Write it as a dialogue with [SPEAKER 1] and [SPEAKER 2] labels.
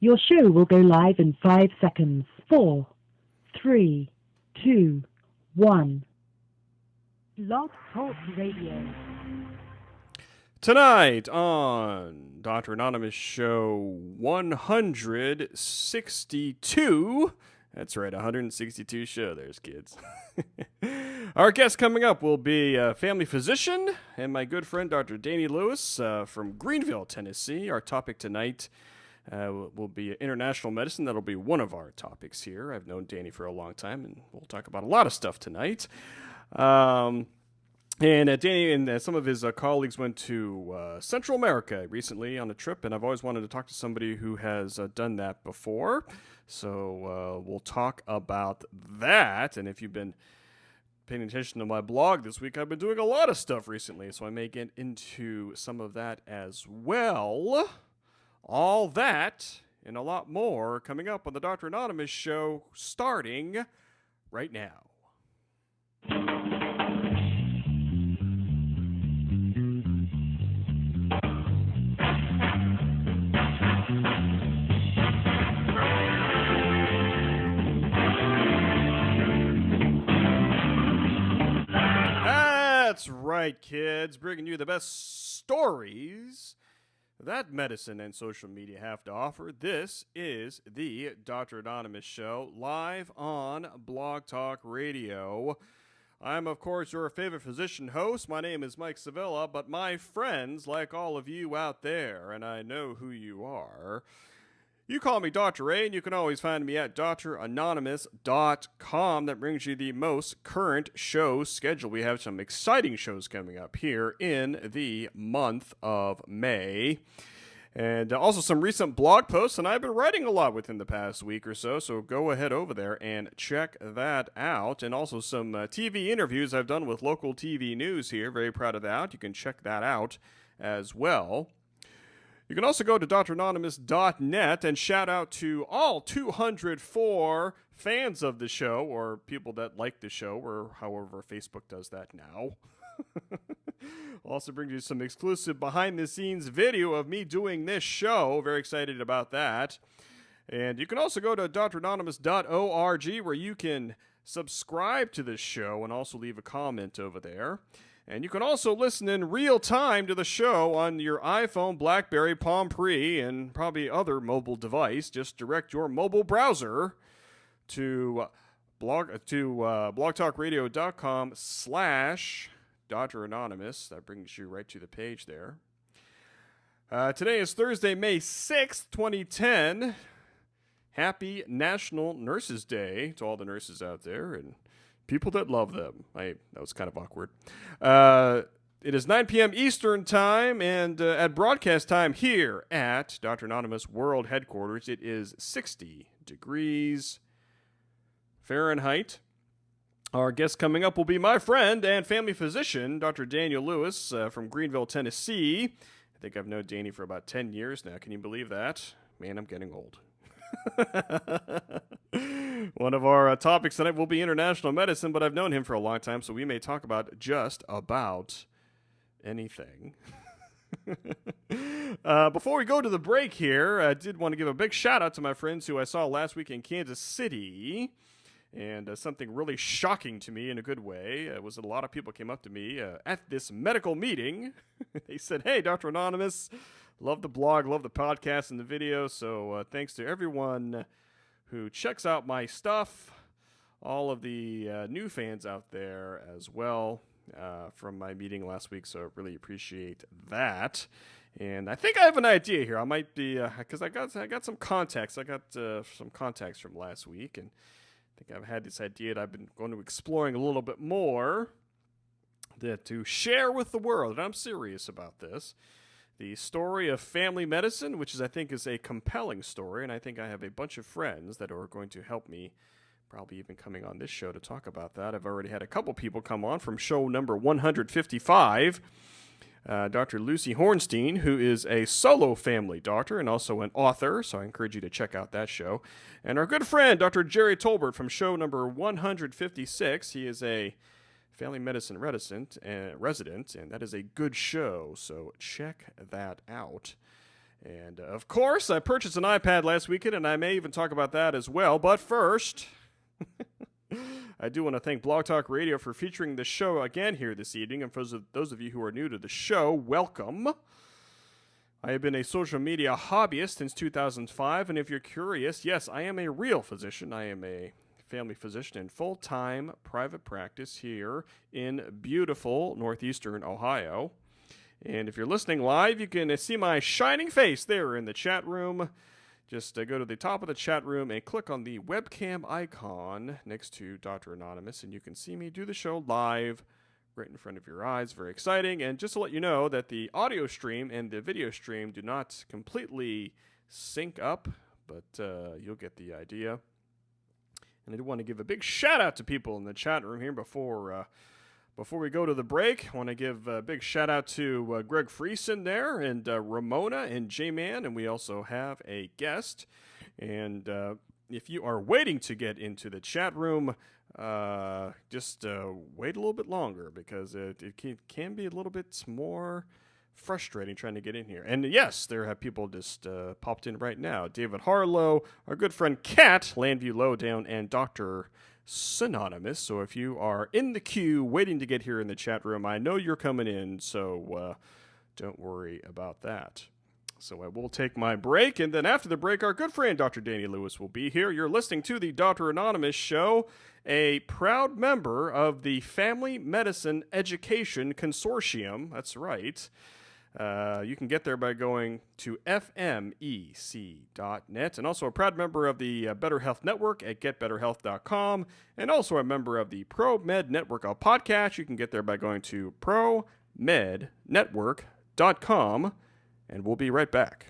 [SPEAKER 1] Your show will go live in 5 seconds. 4, 3, 2, 1. Blog Talk Radio.
[SPEAKER 2] Tonight on Dr. Anonymous Show 162. That's right, 162 show. There's kids. Our guest coming up will be a family physician and my good friend Dr. Danny Lewis from Greenville, Tennessee. Our topic tonight will be international medicine. That'll be one of our topics here. I've known Danny for a long time, and we'll talk about a lot of stuff tonight. And Danny and some of his colleagues went to Central America recently on a trip, and I've always wanted to talk to somebody who has done that before. So we'll talk about that. And if you've been paying attention to my blog this week, I've been doing a lot of stuff recently, so I may get into some of that as well. All that and a lot more coming up on the Dr. Anonymous Show, starting right now. That's right, kids. Bringing you the best stories that medicine and social media have to offer. This is the Dr. Anonymous Show, live on Blog Talk Radio. I'm, of course, your favorite physician host. My name is Mike Sevilla, but my friends, like all of you out there, and I know who you are, you call me Dr. A, and you can always find me at dranonymous.com. That brings you the most current show schedule. We have some exciting shows coming up here in the month of May. And also some recent blog posts, and I've been writing a lot within the past week or so, so go ahead over there and check that out. And also some TV interviews I've done with local TV news here. Very proud of that. You can check that out as well. You can also go to dranonymous.net and shout out to all 204 fans of the show, or people that like the show, or however Facebook does that now. Also brings you some exclusive behind-the-scenes video of me doing this show. Very excited about that. And you can also go to dranonymous.org, where you can subscribe to this show and also leave a comment over there. And you can also listen in real time to the show on your iPhone, BlackBerry, Palm Pre, and probably other mobile device. Just direct your mobile browser to blogtalkradio.com/Dr. Anonymous. That brings you right to the page there. Today is Thursday, May 6th, 2010. Happy National Nurses Day to all the nurses out there and people that love them. That was kind of awkward. It is 9 p.m. Eastern Time, and at broadcast time here at Dr. Anonymous World Headquarters, it is 60 degrees Fahrenheit. Our guest coming up will be my friend and family physician, Dr. Daniel Lewis from Greenville, Tennessee. I think I've known Danny for about 10 years now. Can you believe that? Man, I'm getting old. One of our topics tonight will be international medicine, but I've known him for a long time, so we may talk about just about anything. Before we go to the break here, I did want to give a big shout out to my friends who I saw last week in Kansas City. And something really shocking to me in a good way was that a lot of people came up to me at this medical meeting. They said, "Hey, Dr. Anonymous, love the blog, love the podcast and the video. So thanks to everyone who checks out my stuff, all of the new fans out there as well from my meeting last week. So I really appreciate that. And I think I have an idea here. I might be, because I got some contacts. I got some contacts from last week, and I think I've had this idea that I've been going to exploring a little bit more to share with the world. And I'm serious about this. The story of family medicine, which I think is a compelling story, and I think I have a bunch of friends that are going to help me, probably even coming on this show to talk about that. I've already had a couple people come on from show number 155. Dr. Lucy Hornstein, who is a solo family doctor and also an author, so I encourage you to check out that show. And our good friend, Dr. Jerry Tolbert from show number 156. He is a family medicine resident, and that is a good show, so check that out. And, of course, I purchased an iPad last weekend, and I may even talk about that as well. But first, I do want to thank Blog Talk Radio for featuring the show again here this evening. And for those of you who are new to the show, welcome. I have been a social media hobbyist since 2005, and if you're curious, yes, I am a real physician. I am a family physician in full-time private practice here in beautiful northeastern Ohio. And if you're listening live, you can see my shining face there in the chat room. Just go to the top of the chat room and click on the webcam icon next to Dr. Anonymous, and you can see me do the show live right in front of your eyes. Very exciting. And just to let you know that the audio stream and the video stream do not completely sync up, but you'll get the idea. And I do want to give a big shout out to people in the chat room here before we go to the break. I want to give a big shout out to Greg Friesen there, and Ramona and J-Man, and we also have a guest. And if you are waiting to get into the chat room, just wait a little bit longer, because it can be a little bit more frustrating trying to get in here. And yes, there have people just popped in right now. David Harlow, our good friend Kat, Landview Lowdown, and Dr. Synonymous. So if you are in the queue waiting to get here in the chat room, I know you're coming in, so don't worry about that. So I will take my break, and then after the break, our good friend Dr. Danny Lewis will be here. You're listening to the Dr. Anonymous Show, a proud member of the Family Medicine Education Consortium. That's right. You can get there by going to fmec.net, and also a proud member of the Better Health Network at getbetterhealth.com, and also a member of the ProMed Network podcast. You can get there by going to promednetwork.com, and we'll be right back.